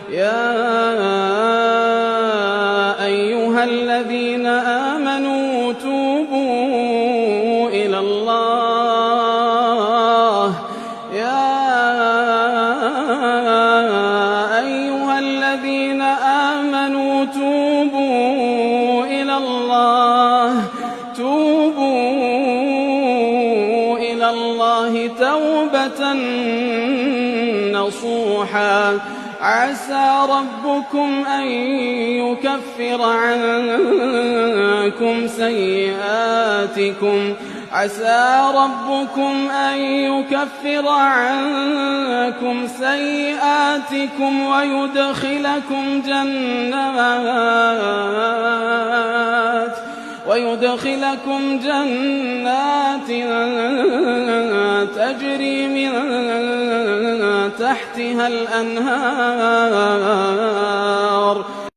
يا أيها الذين آمنوا توبوا إلى الله توبة نصوحا عسى ربكم أن يكفر عنكم سيئاتكم ويدخلكم جنات تجري من تحتها الأنهار